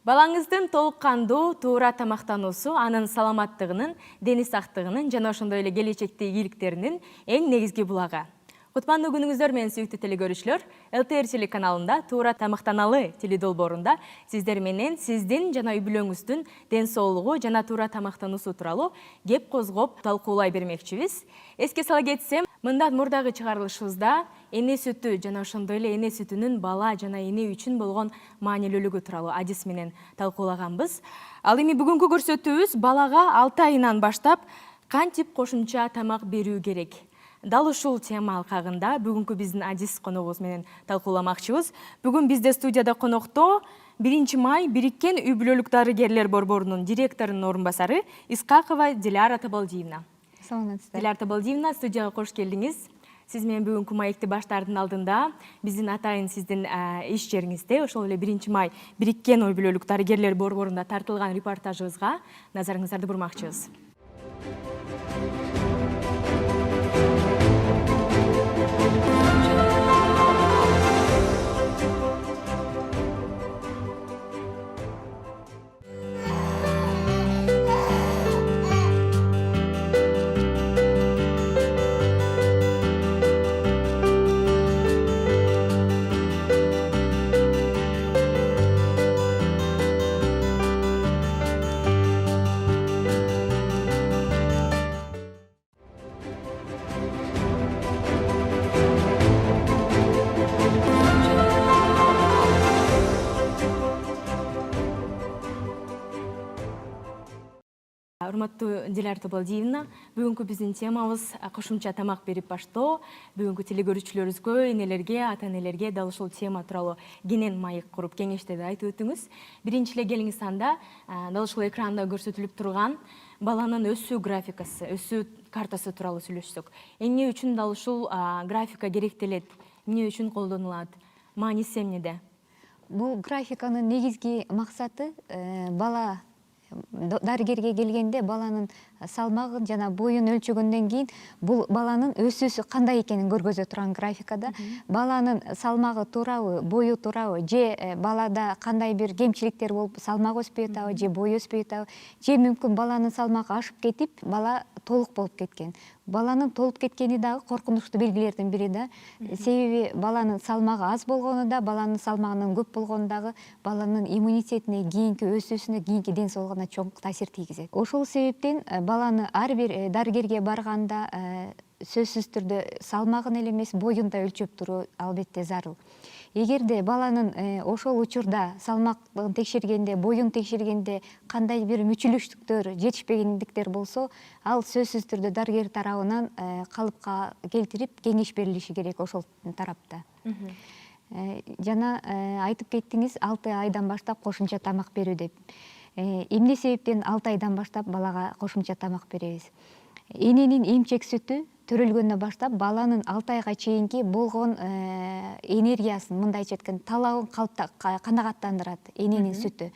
Балаңыздын толук кандуу туура тамактануусу анын саламаттыгынын, дени сактыгынын жана ошондой эле келечекте ийгиликтеринин эң негизги булагы. Кутмандуу күнүңүздөр менен сүйүктүү телекөрүүчүлөр, ЛТР телеканалында Туура тамактаналы теледолбоорунда сиздер менен сиздин жана үй бүлөңүздүн ден соолугу жана туура тамактануусу тууралуу кеп козгоп талкуулай бермекчибиз. Эске сала кетсем, мындан мурдагы чыгарылышыбызда эне сүтү жана ошондой эле эне сүтүнүн бала жана эне үчүн болгон маанилүүлүгү тууралуу адис менен талкуулаганбыз. Ал эми бүгүнкү көрсөтүүбүз балага 6 айынан баштап кантип кошумча тамак берүү керек. Дал ушул тема алкагында бүгүнкү биздин адис коногубуз менен талкууламакчыбыз. Бүгүн бизде студияда конокто 1 май Бириккен үй бүлөлүк дарыгерлер борборунун директорунун орун басары Искакова Диляра Табалдиевна. Саламатсыздар. Диляра Табалдиевна, студияга кош келдиңиз. Сиз менен бүгүнкү маекти баштаардын алдында биздин атайын сиздин иш жериңизде, ошол эле 1 май Бириккен үй бүлөлүк дарыгерлер борборунда тартылган репортажыбызга назарыңыздарды бурмакчыбыз. Урматтуу Диляра Табалдиевна, бүгүнкү биздин темабыз кошумча тамак берип баштоо. Бүгүнкү телекөрүүчүлөрүбүзгө, энелерге, ата-энелерге дал ушул тема тууралуу кенен маек куруп кеңештерди айтып өтүңүз. Биринчи эле келиңиз анда дал ушул экранда көрсөтүлүп турган баланын өсүү графикасы, өсүү картасы тууралуу сүйлөшсөк. Эмне үчүн дал ушул графика керектелет? Эмне үчүн колдонулат? Мааниси эмнеде? Бул графиканын негизги максаты бала дарыгерге келгенде баланын салмагын жана боюн өлчөгөндөн кийин бул баланын өсүүсү кандай экенин көргөзө турган графикада. Баланын салмагы туурабы, бою туурабы, же балада кандай бир кемчиликтер болуп салмагы өспөй атабы, же бою өспөй атабы, же мүмкүн баланын салмагы ашып кетип, бала толук болуп кеткен. Баланын толуп кеткени дагы коркунучтуу белгилердин бири да. Себеби баланын салмагы аз болгону да, баланын салмагынын көп болгону дагы баланын иммунитетине, кийинки өсүүсүнө, кийинки ден соолугуна чоң таасир тийгизет. Ошол себептен баланы ар бир дарыгерге барганда сөзсүз түрдө салмагын эле эмес, боюн да өлчөп туруу албетте зарыл. Эгерде баланын ошол учурда салмагын текшергенде, боюн текшергенде кандай бир мүчүлүштүктөр, жетишпегендиктер болсо, ал сөзсүз түрдө дарыгер тарабынан калыпка келтирип кеңеш берилиши керек ошол тарапта. Жана айтып кеттиңиз 6 айдан баштап кошумча тамак берүү деп. Эмне себептен 6 айдан баштап балага кошумча тамак беребиз? Эненин эмчек сүтү төрөлгөндөн баштап баланын 6 айга чейинки болгон энергиясын, мындайча айтканда, талабын канагаттандырат эненин сүтү.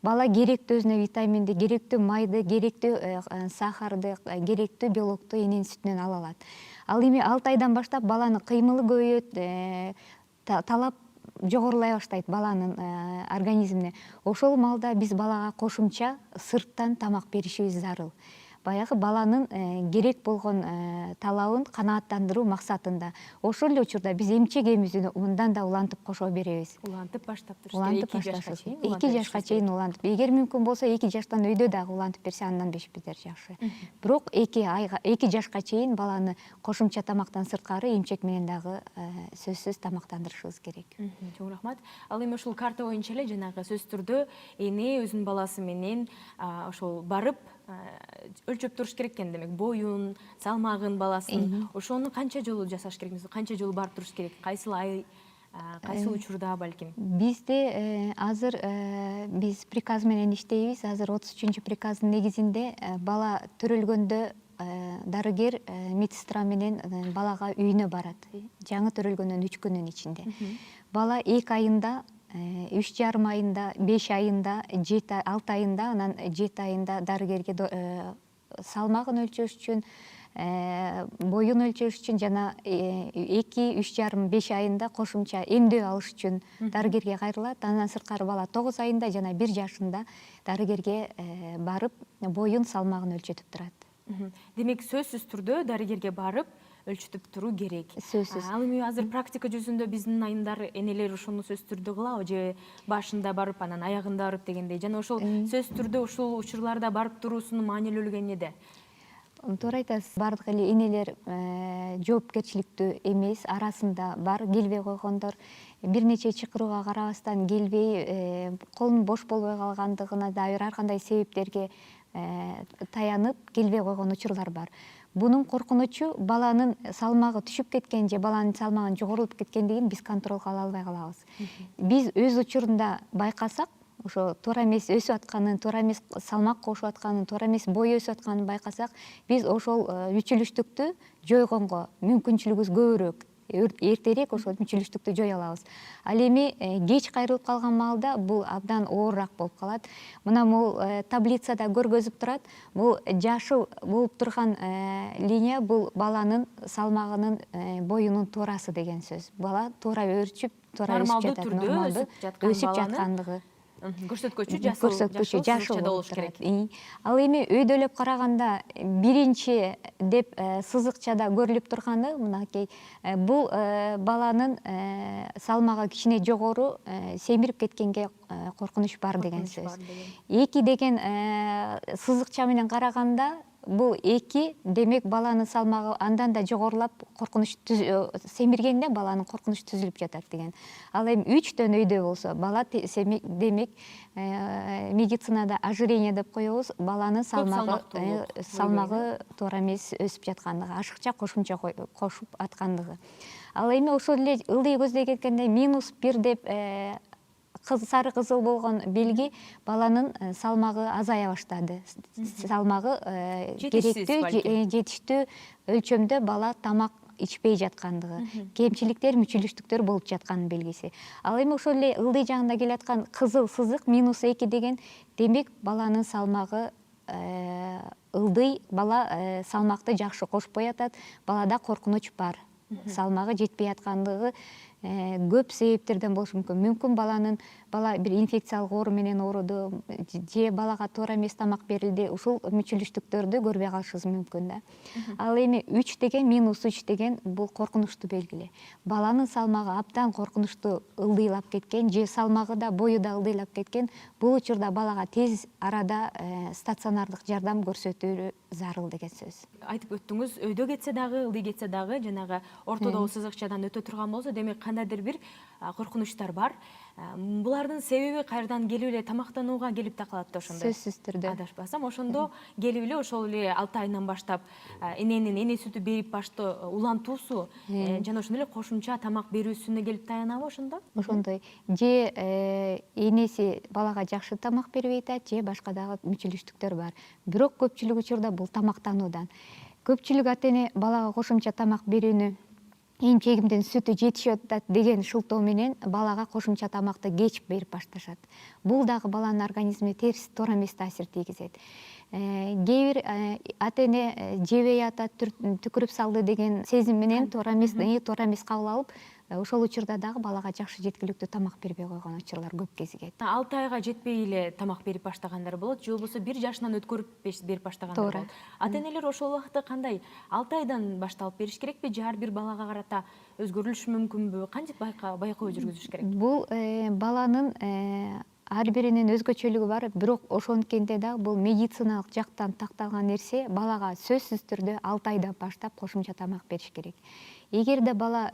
Бала керектүү өзүнө витаминди, керектүү майды, керектүү сахарды, керектүү белокту эненин сүтүнөн ала алат. Ал эми 6 айдан баштап баланын кыймылы көбөйөт, талап жогорулай баштайт баланын организмине. Ошол маалда биз балага кошумча сырттан тамак беришибиз зарыл. Баягы баланын керек болгон талабын канааттандыруу максатында. Ошол эле учурда биз эмчек эмизүүнү мындан да улантып кошо беребиз. Улантып баштап туруш керек. 2 жашка чейин. 2 жашка чейин улантып. Эгер мүмкүн болсо 2 жаштан өйдө дагы улантып берсе, андан бештер жакшы. Бирок 2 жашка чейин баланы кошумча тамактан сырткары эмчек менен дагы сөзсүз тамактандырышыбыз керек. Чоң рахмат. Ал эми ушул карта боюнча эле жанагы сөз түрдө эне өзүнүн баласы менен ошол барып өлчөп туруш керек экен, демек боюн, салмагын, баласын. Ошону канча жолу жасаш керек? Канча жолу барып туруш керек? Кайсыл ай, кайсыл учурда балким? Бизде азыр биз приказ менен иштейбиз. Азыр 33 приказдын негизинде бала төрөлгөндө дарыгер медсестра менен балага үйүнө барат. Жаңы төрөлгөндөн 3 күнүн ичинде. Бала 2 айында, 3,5 айында, 5 айында, 6 айында, анан 7 айында дарыгерге салмагын өлчөш үчүн, боюн өлчөш үчүн жана 2-3,5 айында кошумча эмдөө алыш үчүн дарыгерге кайрылат. Андан сырткары бала 9 айында жана 1 жашында дарыгерге барып боюн салмагын өлчөтүп турат. Демек сөзсүз түрдө дарыгерге барып өлчүтүп туруу керек. Сөзсүз. Ал эми азыр практика жүзүндө биздин айымдар энелер ошону сөзсүз түрдө кылабы же башында барып анан аягында барып дегендей. Жана ошол сөзсүз түрдө ушул учурларда барып туруусунун маанилүүлүгү эмнеде? Туура айтасыз, бардык эле энелер жоопкерчиликтүү эмес, арасында бар келбей койгондор, бир нече чакырууга карабастан келбей, колунун бош болбой калгандыгына дагы ар кандай себептерге таянып келбей койгон учурлар бар. Бунун коркунучу баланын салмагы түшүп кеткен же баланын салмагынын жогорулуп кеткендигин биз контролго ала албай калабыз. Биз өз учурунда байкасак, ошо туура эмес өсүп атканын, туура эмес салмак кошуп атканын, туура эмес бой өсүп атканын байкасак, биз ошол мүчүлүштүктү жойгонго мүмкүнчүлүгүбүз көбүрөөк. Эртерээк ошол мүчүлүштүктү жое алабыз. Ал эми кеч кайрылып калган маалда бул абдан оорураак болуп калат. Мына бул таблицада көргөзүп турат. Бул жашыл болуп турган линия бул баланын салмагынын боюнун туурасы деген сөз. Бала туура өөрчүп, туура өсүп жатат. Нормалдуу өсүп жаткандыгы. Көрсөткүчү жашыл болуш керек. Ал эми өйдөлөп караганда биринчи деп сызыкчада көрүлүп турганы мынакей бул баланын салмагы кичине жогору семирип кеткенге коркунуч бар деген сөз. 2 деген сызыкча менен караганда бул 2 демек баланын салмагы андан да жогорулап коркунуч семиргенде баланын коркунучу түзүлүп жатат деген. Ал эми 3төн өйдө болсо бала демек медицинада ожирение деп коебуз, баланын салмагы туура эмес өсүп жаткандыгы, ашыкча кошумча кошуп аткандыгы. Ал эми ошол эле ылдый көздөй кеткенде -1 деп сары кызыл болгон белги баланын салмагы азая баштады. Салмагы керектүү, жетиштүү өлчөмдө бала тамак ичпей жаткандыгы, кемчиликтер, мүчүлүштүктөр болуп жатканын белгиси. Ал эми ошол эле ылдый жагында келаткан кызыл сызык -2 деген демек баланын салмагы ылдый, бала салмакты жакшы кошпой атат, балада коркунуч бар. Салмагы жетпей аткандыгы көп себептерден болушу мүмкүн. Мүмкүн бала бир инфекциялык оору менен ооруду, же балага туура эмес тамак берилди, ушул мүчүлүштүктөрдү көрбөй калышыбыз мүмкүн да. Ал эми 3 деген -3 деген бул коркунучтуу белгиле. Баланын салмагы абдан коркунучтуу ылдыйлап кеткен, же салмагы да бою да ылдыйлап кеткен, бул учурда балага тез арада стационардык жардам көрсөтүү зарыл деген сөз. Айтып өттүңүз, өйдө кетсе дагы, ылдый кетсе дагы, жанагы ортодогу сызыкчадан өтө турган болсо, демек кандайдыр бир коркунучтар бар. Булардын себеби кайрадан келип эле тамактанууга келип такалат да ошондо. Сөзсүз түрдө. Адашпасам, ошондо келип эле ошол эле 6 айынан баштап эненин эне сүтү берип башты улантуусу жана ошондой эле кошумча тамак берүүсүнө келип таянабы ошондо? Ошондой. Же энеси балага жакшы тамак бербей атат, же башка дагы мүчүлүштүктөр бар. Бирок көпчүлүк учурда бул тамактануудан. Көпчүлүк ата эне балага кошумча тамак берүүнү эмчегимдин сүтү жетишип атат деген шылтоо менен балага кошумча тамакты кеч берип башташат. Бул дагы баланын организмине терс, туура эмес таасир тийгизет. Кээ бир ата эне жебей атат, түкүрүп салды деген сезим менен туура эмес кабыл алып, ошол учурда дагы балага жакшы жеткиликтүү тамак бербей койгон учурлар көп кезигет. 6 айга жетпей эле тамак берип баштагандар болот, же болбосо 1 жашынан өткөрүп берип баштагандар болот. Ата энелер ошол убакта кандай? 6 айдан башталып бериш керекпи, же ар бир балага карата өзгөрүлүшү мүмкүнбү? Кантип байкоо жүргүзүш керек? Бул баланын ар биринин өзгөчөлүгү бар, бирок ошонткенде дагы бул медициналык жактан такталган нерсе, балага сөзсүз түрдө 6 айдан баштап кошумча тамак бериш керек. Эгерде бала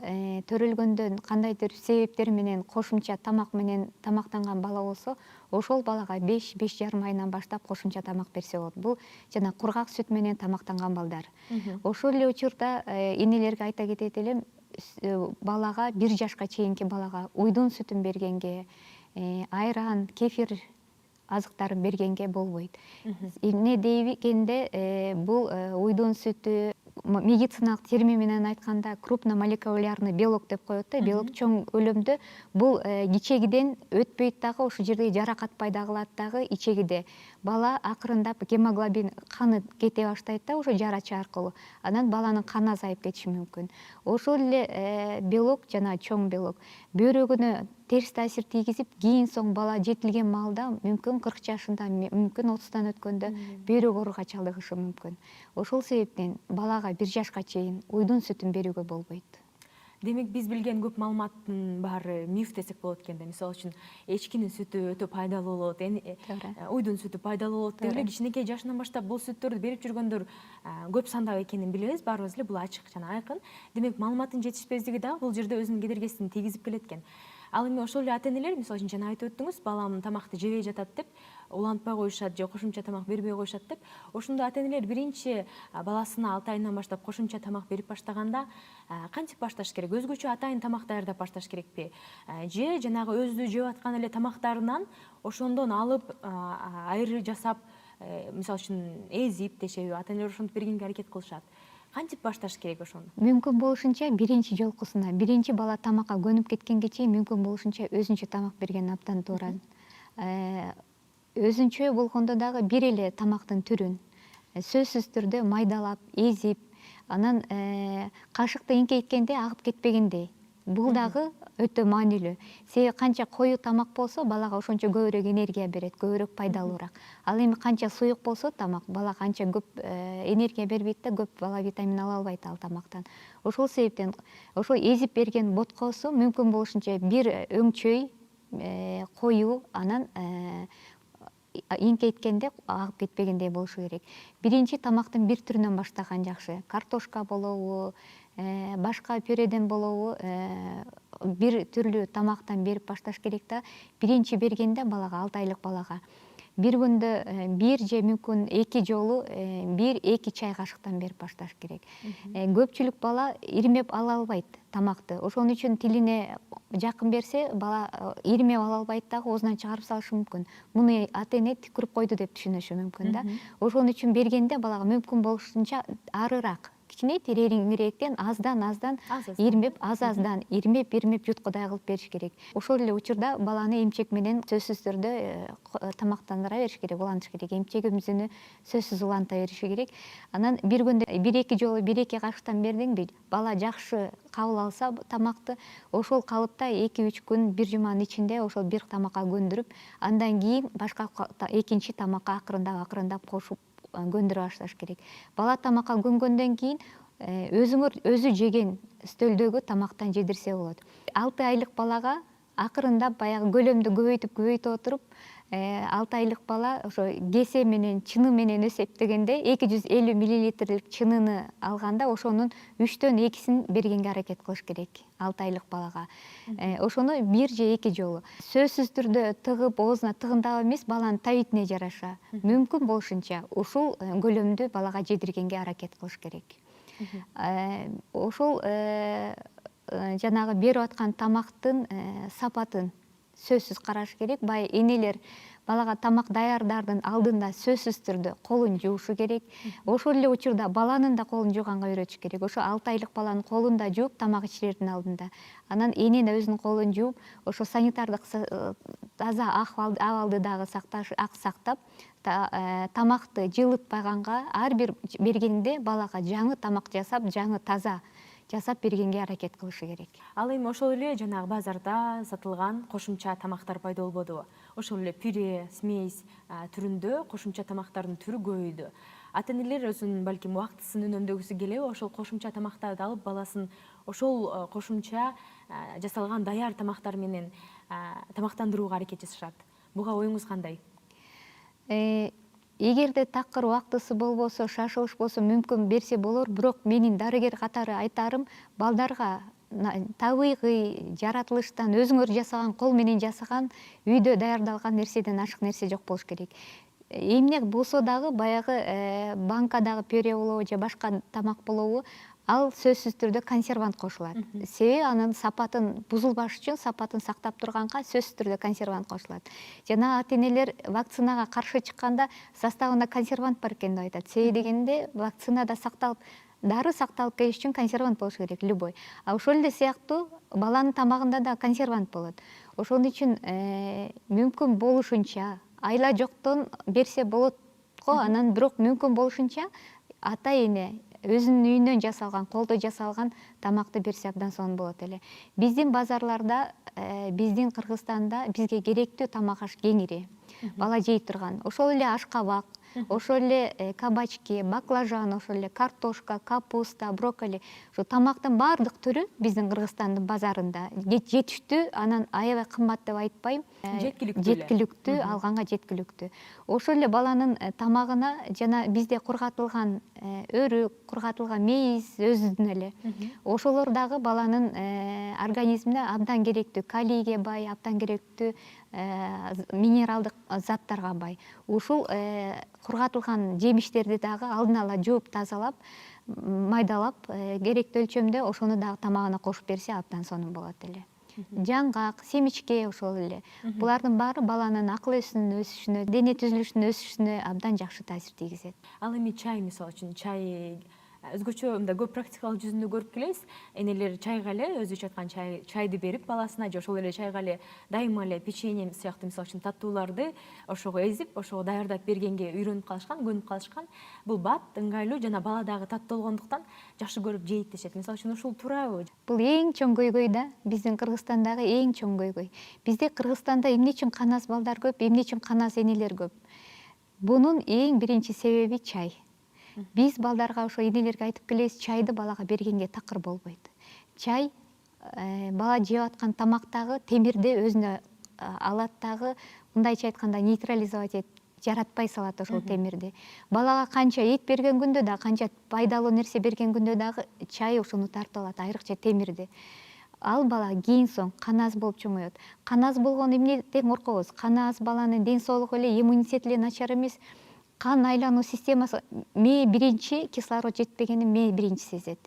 төрөлгөндөн кандайдыр себептер менен кошумча тамак менен тамактанган бала болсо, ошол балага 5-5,5 айынан баштап кошумча тамак берсе болот. Бул жана кургак сүт менен тамактанган балдар. Ошол эле учурда энелерге айта кетет элем, балага 1 жашка чейинки балага уйдун сүтүн бергенге, айран, кефир азыктарын бергенге болбойт. Эмне дегенде бул уйдун сүтү, медициналык термин менен айтканда крупномолекулярный белок деп коет да, белок чоң көлөмдө. Бул ичегиден өтпөйт дагы, ошол жерде жаракатпай да калат дагы ичегиде. Бала акырындап гемоглобин каны кете баштайт да, ошо жарачы аркылуу. Анан баланын каны азайып кетиши мүмкүн. Ошол эле белок, жана чоң белок бөйрөгүнө терс таасир тийгизип, кийин соң бала жетилген маалда мүмкүн 40 жашында, мүмкүн 30-дан өткөндө бөйрөк ооруга чалдыгышы мүмкүн. Ошол себептен балага 1 жашка чейин уйдун сүтүн берүүгө болбойт. Демек биз билген көп маалыматтын баары миф десек болот экен да. Мисалы үчүн эчкинин сүтү өтө пайдалуу болот, уйдун сүтү пайдалуу болот деп эле кичинекей жашынан баштап бул сүттөрдү берип жүргөндөр көп санда экенин билебиз, баарыбыз эле бул ачык жана айкын. Демек маалыматтын жетишпездиги да бул жерде өзүнүн кедергисин тийгизип келет экен. Ал эми ошол эле ата-энелер, мисалы үчүн жана айтып өттүңүз, балам тамакты жебей жатат деп, улантпай коюшат же кошумча тамак бербей коюшат деп. Ошондо ата-энелер биринчи баласына 6 айынан баштап кошумча тамак берип баштаганда кантип башташ керек? Өзгөчө атайын тамак даярдап башташ керекпи? Же жанагы өзү жеп аткан эле тамактарынан ошондон алып айры жасап, мисалы үчүн эзип дешеби, ата-энелер ошентип бергенге аракет кылышат. Кантип башташ керек ошону? Мүмкүн болушунча биринчи жолкусуна, биринчи бала тамакка көнүп кеткенге чейин мүмкүн болушунча өзүнчө тамак берген абдан туура. Өзүнчө болгондо дагы бир эле тамактын түрүн сөзсүз түрдө майдалап, эзип, анан кашыкты эңкейткенде агып кетпегендей. Бул дагы өтө маанилүү. Себеби канча коюу тамак болсо, балага ошончо көбүрөөк энергия берет, көбүрөөк пайдалуураак. Ал эми канча суюк болсо тамак, бала канча көп энергия бербейт да, көп бала витамин ала албайт ал тамактан. Ошол себептен ошол эзип берген боткосу мүмкүн болушунча бир өңчөй, коюу, анан эңкейткенде агып кетпегендей болушу керек. Биринчи тамактын бир түрүнөн баштаган жакшы. Картошка болобу, башка пюреден болобу, бир түрлүү тамактан берип башташ керек да. Биринчи бергенде балага, 6 айлык балага бир күндө бир же мүмкүн 2 жолу 1-2 чай кашыктан берип башташ керек. Көпчүлүк бала ирмеп ала албайт тамакты. Ошон үчүн тилине жакын берсе, бала ирмеп ала албайт дагы, оозунан чыгарып салышы мүмкүн. Муну ата-эне түкүрүп койду деп түшүнүшү мүмкүн да. Ошон үчүн бергенде балага мүмкүн болушунча арыраак, кичине тереңирээктен аздан ирмеп, аздан ирмеп юткудай кылып бериш керек. Ошол эле учурда баланы эмчек менен сөзсүз түрдө тамактандыра бериш керек, улантыш керек. Эмчек өмзүнү сөзсүз уланта бериши керек. Анан бир күндө 1-2 жолу 1-2 кашыктан бердиңби, бала жакшы кабыл алса тамакты, ошол калыпта 2-3 күн, бир жуманын ичинде ошол бир тамакка көндүрүп, андан кийин башка экинчи тамакка акырындап кошуп көндүрө башташ керек. Бала тамакка көнгөндөн кийин өзү жеген стөлдөгү тамактан жедирсе болот. 6 айлык балага акырындап баягы көлөмдү көбөйтүп отуруп, 6 айлык бала ошо кесе менен, чыны менен эсептегенде 250 мл чыныны алганда, ошонун 3төн 2син бергенге аракет кылыш керек 6 айлык балага. Ошону 1 же 2 жолу. Сөзсүз түрдө тыгып, оозуна тыгындап эмес, баланын табитине жараша мүмкүн болушунча ушул көлөмдү балага жедиргенге аракет кылыш керек. Ошол жанагы берип аткан тамактын сапатын сөзсүз караш керек. Бай энелер балага тамак даярдаардын алдында сөзсүз түрдө колун жуушу керек. Ошол эле учурда баланын да колун жууганга үйрөтүш керек. Ошо 6 айлык баланын колун да жууп, тамак ичирердин алдында. Анан эне өзүнүн колун жууп, ошо санитардык таза абалды дагы сактап, тамакты жылытпаганга, ар бир бергенде балага жаңы тамак жасап, жаңы таза жасап бергенге аракет кылышы керек. Ал эми ошол эле жанагы базарда сатылган кошумча тамактар пайда болбодубу? Ошол эле пюре, смесь түрүндө кошумча тамактардын түрү көбөйдү. Ата-энелер өзүнүн балким убактысын үнөмдөгүсү келеби, ошол кошумча тамактарды алып баласын ошол кошумча жасалган даяр тамактар менен тамактандырууга аракет жасашат. Буга оюңуз кандай? Эгерде такыр убактысы болбосо, шашылыш болсо мүмкүн берсе болор, бирок менин дарыгер катары айтарым, балдарга табигый жаратылыштан өзүңөр жасаган, кол менен жасаган, үйдө даярдалган нерседен ашык нерсе жок болуш керек. Эмне болсо дагы баягы банкадагы пюре болобу же башка тамак болобу, ал сөзсүз түрдө консервант кошулат. Себеби анын сапатын бузулбаш үчүн, сапатын сактап турганга сөзсүз түрдө консервант кошулат. Жана ата-энелер вакцинага каршы чыкканда составында консервант бар экен деп айтат. Себеби дегенде вакцинада сакталып дары сакталып келиш үчүн консервант болуш керек любой. А ошол эле сыяктуу баланын тамагында да консервант болот. Ошон үчүн мүмкүн болушунча айла жоктон берсе болот го, анан бирок мүмкүн болушунча ата эне өзүнүн үйүнөн жасалган, колдо жасалган тамакты берсе абдан сонун болот эле. Биздин базарларда, биздин Кыргызстанда бизге керектүү тамак аш кеңири. Бала жей турган. Ошол эле ашкабак, ошол эле кабачки, баклажан, ошол эле картошка, капуста, брокколи. Ошо тамактын баардык түрү биздин Кыргызстандын базарында жетиштүү, анан аябай кымбат деп айтпайм. Жеткиликтүү, алганга жеткиликтүү. Ошол эле баланын тамагына жана бизде кургатылган өрүк, кургатылган мейиз өзүнүн эле. Ошолор дагы баланын организмине абдан керектүү, калийге бай, абдан керектүү минералдык заттарга бай. Ушул кургатылган жемиштерди дагы алдын ала жууп тазалап, майдалап, керектүү өлчөмдө ошону дагы тамагына кошуп берсе абдан сонун болот эле. Жаңгак, семичке ошол эле. Булардын баары баланын акыл өсүшүнө, дене түзүлүшүнө, өсүшүнө абдан жакшы таасир тийгизет. Ал эми чай мисалы үчүн чай өзгөчө мындай көп практикалык жүзүндө көрүп келебиз. Энелер чайга эле өзүчө айткан чайды берип баласына, же ошол эле чайга эле дайыма эле печенье сыяктуу мисалы үчүн таттууларды ошого эзип, ошого даярдап бергенге үйрөнүп калышкан, көнүп калышкан. Бул бат, ыңгайлуу жана бала дагы таттуу болгондуктан жакшы көрүп жейт дешет. Мисалы үчүн ушул туурабы? Бул эң чоң көйгөй да, биздин Кыргызстандагы эң чоң көйгөй. Бизде Кыргызстанда эмне үчүн канас балдар көп, эмне үчүн канас энелер көп? Бунун эң биринчи себеби чай. Биз балдарга ошо энелерге айтып келебиз, чайды балага бергенге такыр болбойт. Чай бала жеп аткан тамактагы темирди өзүнө алат дагы, мындайча айтканда нейтрализовать этип, жаратпай салат ошол темирди. Балага канча эт берген күндө да, канча пайдалуу нерсе берген күндө дагы чай ошону тартып алат, айрыкча темирди. Ал бала кийин соң каназ болуп чоңоет. Каназ болгон эмнеден коркобуз? Каназ баланын ден соолугу эле, иммунитети эле начар эмес. Кан айлануу системасы мээ биринчи кислород жетпегенин мээ биринчи сезет.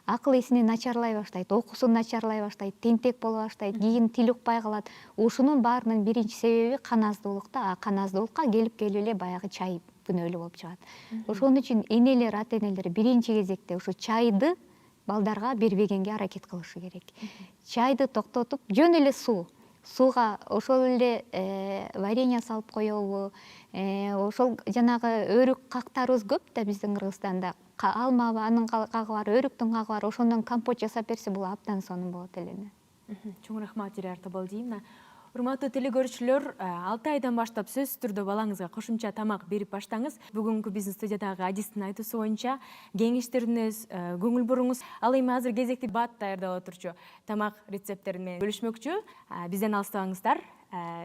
Акыл эсини начарлай баштайт, окуусу начарлай баштайт, тентек боло баштайт, кийин тил укпай калат. Ушунун баарынын биринчи себеби каназдуулукта, а каназдуулукка келип эле баягы чай күнөөлүү болуп чыгат. Ошон үчүн энелер, ата энелер биринчи кезекте ушу чайды балдарга бербегенге аракет кылышы керек. Чайды токтотуп, жөн эле сууга ошол эле варенье салып коелу, ошол жанагы өрүк кактарыбыз көп да биздин Кыргызстанда. Алма анын кагы бар, өрүктүн кагы бар, ошондон компот жасап берсе бул абдан сонун болот эле. Чоң рахмат Диляр Табал дейм. Урматтуу телекөрүүчүлөр, 6 айдан баштап сөзсүз түрдө балаңызга кошумча тамак берип баштаңыз. Бүгүнкү биздин студиядагы Адистин айтуусу боюнча кеңештериңиз, көңүл буруңуз. Ал эми азыр кезекти бат даярдап отурчу тамак рецепттери менен бөлүшмөкчү. Бизден алыстабаңыздар,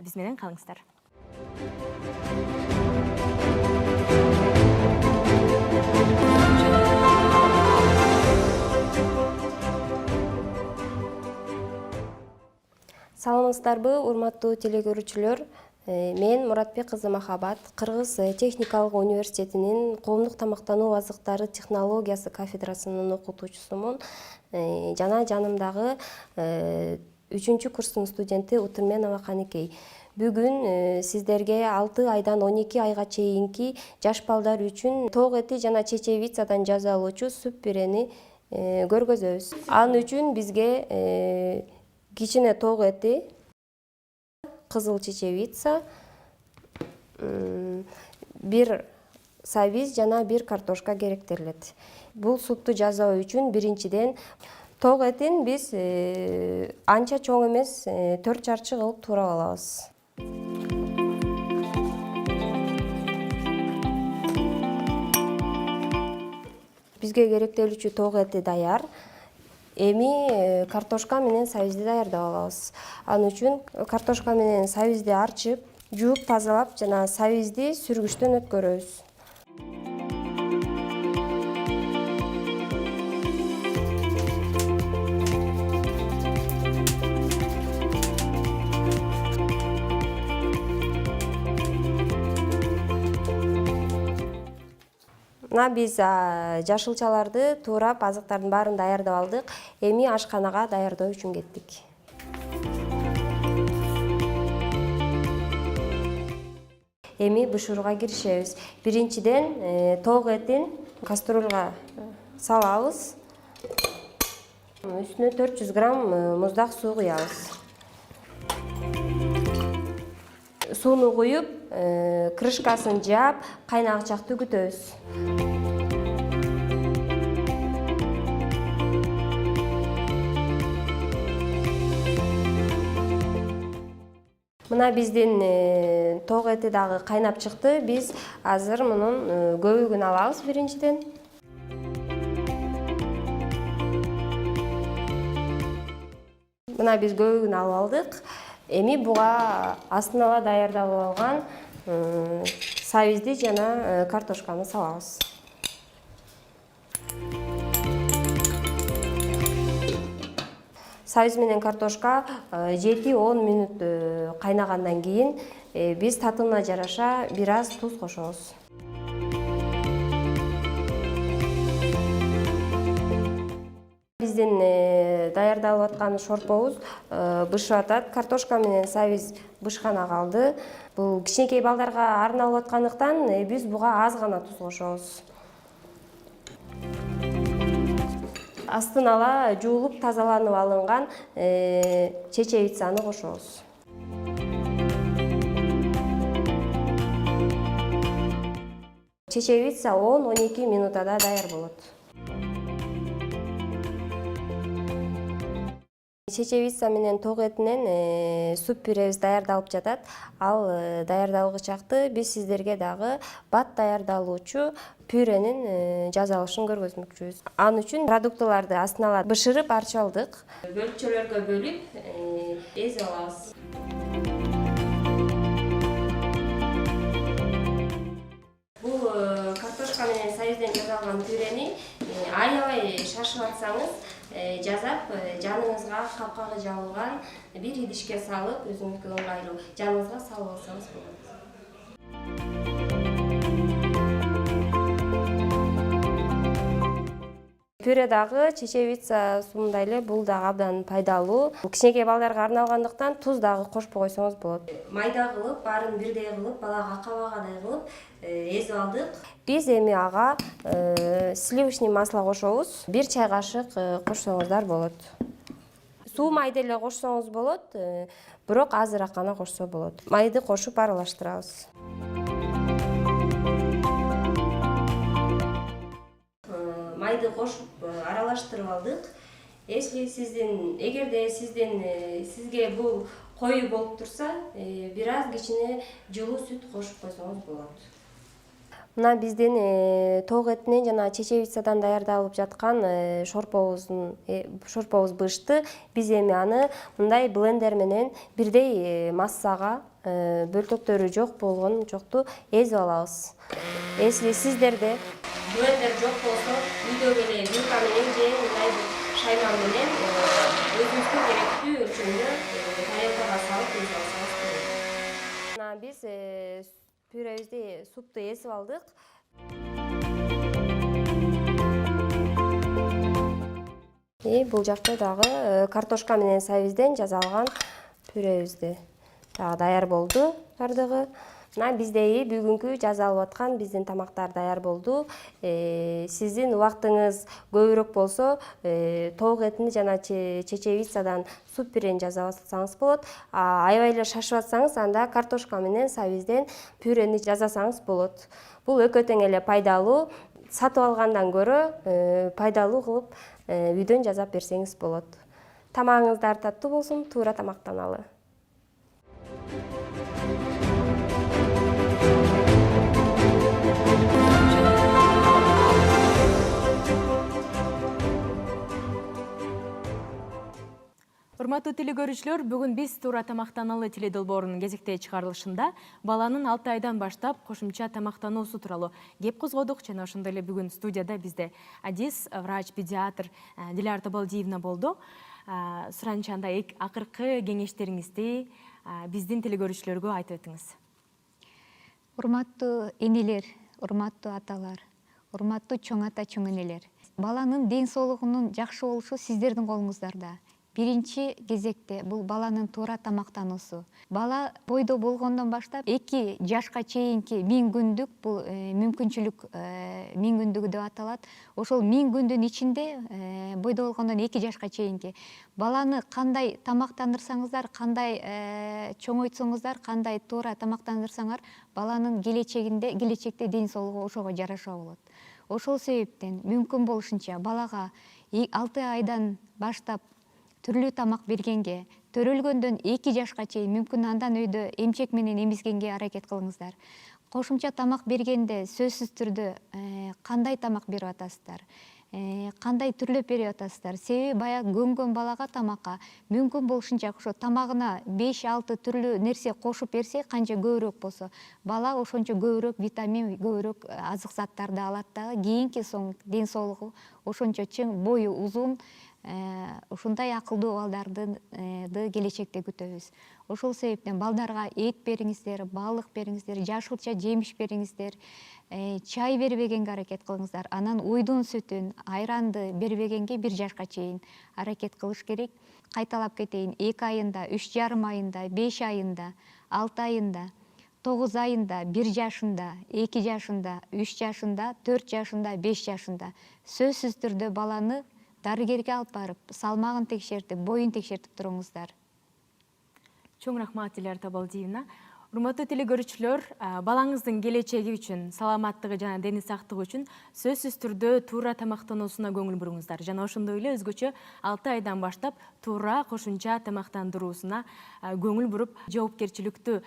биз менен калыңыздар. Саламатсыздарбы, урматтуу телекөрүүчүлөр. Мен Муратбек кызы Махабат, Кыргыз техникалык университетинин коомдук тамактануу азыктары технологиясы кафедрасынын окутуучусумун. Жана жанымдагы 3 курстун студенти Утурменова Каникей. Бүгүн сиздерге 6 айдан 12 айга чейинки жаш балдар үчүн ток эти жана чечевицадан жасалуучу суп пюрени көргөзөбүз. Анын үчүн бизге кичине ток эти, кызыл чечевица, 1 сабиз жана 1 картошка керектелет. Бул супту жасоо үчүн биринчиден ток этин биз анча чоң эмес 4 чарчы кылып туурап алабыз. Бизге керектелүүчү ток эти даяр. Эми картошка менен сабизди даярдап алабыз. Анын үчүн картошка менен сабизди арчып, жууп тазалап жана сабизди сүргүчтөн өткөрөбүз. Мына биз жашылчаларды туурап, азыктардын баарын даярдап алдык. Эми ашканага даярдоо үчүн кеттик. Эми бышырууга киришебиз. Биринчиден ток этин кастрюлга салабыз. Үстүнө 400 грамм муздак суу куябыз. Сууну куюп, крышкасын жаап, кайнагычакты күтөбүз. Мына биздин ток эти дагы кайнап чыкты. Биз азыр мунун көбүгүн алабыз биринчиден. Мына биз көбүгүн алып алдык. Эми буга астын ала даярдалып алган сабизди жана картошканы салабыз. Сабиз менен картошка 7-10 мүнөт кайнагандан кийин биз татымына жараша бир аз туз кошобуз. Биздин даярдалып аткан шорпобуз бышып атат. Картошка менен сабиз бышкана калды. Бул кичинекей балдарга арналып аткандыктан биз буга аз гана туз кошобуз. Астын ала жуулуп тазаланып алынган чечевицаны кошобуз. Чечевица 10-12 минутада даяр болот. Чечевица менен ток этинен суп пюребиз даярдалып жатат. Ал даярдалгычакты биз сиздерге дагы бат даярдалуучу пюренин жасалышын көргөзмөкчүбүз. Ал үчүн продуктыларды астына ала бышырып арчып алдык. Бөлүкчөлөргө бөлүп эзип алабыз. Бул картошка менен сабизден жасалган пюрени аябай шашып атсаңыз, жазап жаныңызга капкагы жабылган бир идишке салып, өзүңүзгө ыңгайлуу жаныңызга салып алсаңыз болот. Пюре дагы чечевица сумундай эле бул дагы абдан пайдалуу. Кичинекей балдарга арналгандыктан туз дагы кошпой койсоңуз болот. Майда кылып, баарын бирдей кылып, балага кабагадай кылып эзип алдык. Биз эми ага сливочный масло кошобуз. 1 чай кашык кошсоңуздар болот. Суу майды эле кошсоңуз болот, бирок азыраак гана кошсо болот. Майды кошуп аралаштырабыз. Майды кошуп аралаштырып алдык. Эгерде сизге бул кою болуп турса, бир аз кичине жылуу сүт кошуп койсоңуз болот. Мына биздин ток этинен жана чечевицадан даярдалып жаткан шорпобуз бышты. Биз эми аны мындай блендер менен бирдей массага бөлтөктөрү жок болгончокту эзип алабыз. Если сиздерде блендер жок болсо, үйдөгү эле вилка менен же мындай шайман менен өзүңүзгө керектүү өлчөмдө тарелкага салып эзип алсаңыз болот. Мына биз пюребизди, супту эзип алдык. Бул жакта дагы картошка менен сабизден жасалган пюребизди дагы даяр болду бардыгы. Мына биздеги бүгүнкү жасалып аткан биздин тамактар даяр болду. Сиздин убактыңыз көбүрөөк болсо, ток этини жана чечевицадан суп пюрени жасап алсаңыз болот. Аябай эле шашып атсаңыз, анда картошка менен сабизден пюрени жасасаңыз болот. Бул экөө тең эле пайдалуу. Сатып алгандан көрө пайдалуу кылып үйдөн жасап берсеңиз болот. Тамагыңыздар таттуу болсун, туура тамактаналы. Урматтуу телекөрүүчүлөр, бүгүн биз туура тамактаналы теледолбоорунун кезектеги чыгарылышында баланын 6 айдан баштап кошумча тамактануусу тууралуу кеп козгодук. Жана ошондой эле бүгүн студияда бизде адис, врач, педиатр Диляра Табалдиевна болду. Суранчанда акыркы кеңештериңизди биздин телекөрүүчүлөргө айтып өтүңүз. Урматтуу энелер, урматтуу аталар, урматтуу чоң ата, чоң энелер. Баланын ден соолугунун жакшы болушу сиздердин колуңуздарда. биринчи кезекте бул баланын туура тамактануусу. Бала бойдо болгондон баштап 2 жашка чейинки 1000 күндүк бул мүмкүнчүлүк 1000 күндүгү деп аталат. Ошол 1000 күндүн ичинде бойдо болгондон 2 жашка чейинки баланы кандай тамактандырсаңыздар, кандай чоңойтсоңуздар, кандай туура тамактандырсаңар, баланын келечекте ден соолугу ошого жараша болот. Ошол себептен мүмкүн болушунча балага 6 айдан баштап түрлүү тамак бергенге, төрөлгөндөн 2 жашка чейин мүмкүн андан өйдө эмчек менен эмизгенге аракет кылыңыздар. Кошумча тамак бергенде сөзсүз түрдө кандай тамак берип атасыздар, кандай түрлөп берип атасыздар. Себеби баягы көнгөн балага тамакка мүмкүн болушунча ошо тамагына 5-6 түрлүү нерсе кошуп берсе, канча көбүрөөк болсо, бала ошончо көбүрөөк витамин, көбүрөөк азык заттарды алат дагы, кийинки ден соолугу ошончо чың, бою узун, ушундай акылдуу балдарды келечекте күтөбүз. Ошол себептен балдарга эт бериңиздер, балык бериңиздер, жашылча жемиш бериңиздер, чай бербегенге аракет кылыңыздар. Анан уйдун сүтүн, айранды бербегенге 1 жашка чейин аракет кылыш керек. Кайталап кетейин, 2 айында, 3,5 айында, 5 айында, 6 айында, 9 айында, 1 жашында, 2 жашында, 3 жашында, 4 жашында, 5 жашында сөзсүз түрдө баланы дарыгерге алып барып, салмагын текшертип, боюн текшертип туруңуздар. Чоң рахмат, Диляра Табалдиевна. Урматтуу телекөрүүчүлөр, балаңыздын келечеги үчүн, саламаттыгы жана дени сактыгы үчүн сөзсүз түрдө туура тамактануусуна көңүл буруңуздар. Жана ошондой эле өзгөчө 6 айдан баштап туура кошумча тамактандыруусуна көңүл буруп, жоопкерчиликтүү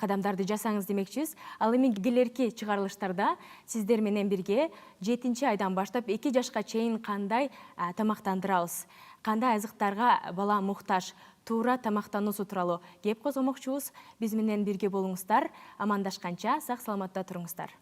кадамдарды жасаңыз демекчибиз. Ал эми келерки чыгарылыштарда сиздер менен бирге 7 айдан баштап 2 жашка чейин кандай тамактандырабыз, кандай азыктарга бала муктаж, туура тамактануусу тууралуу кеп козгомокчубуз. Биз менен бирге болуңуздар. Амандашканча сак саламатта туруңуздар.